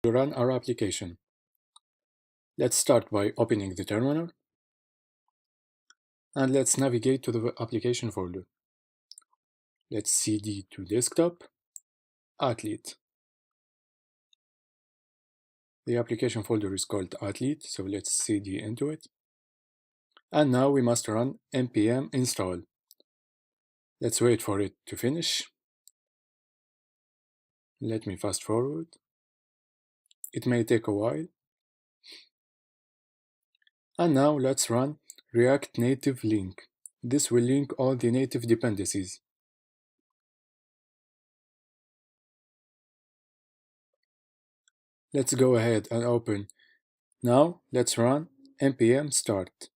to run our application. Let's start by opening the terminal and let's navigate to the application folder. Let's cd to desktop, athlete. The application folder is called athlete, so let's cd into it. And now we must run npm install. Let's wait for it to finish. Let me fast forward. It may take a while. And now let's run React Native link. This will link all the native dependencies. Let's go ahead and open. Now let's run npm start.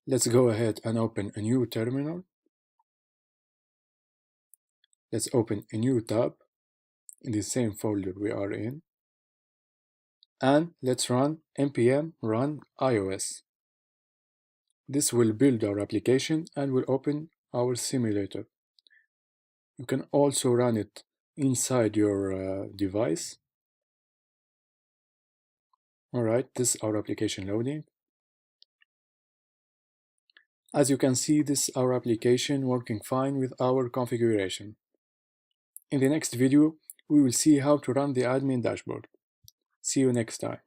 Let's go ahead and open a new terminal. Let's open a new tab in the same folder we are in. And let's run npm run iOS. This will build our application and will open our simulator. You can also run it inside your device. Alright, this is our application loading. As you can see, this is our application working fine with our configuration. In the next video, we will see how to run the admin dashboard. See you next time.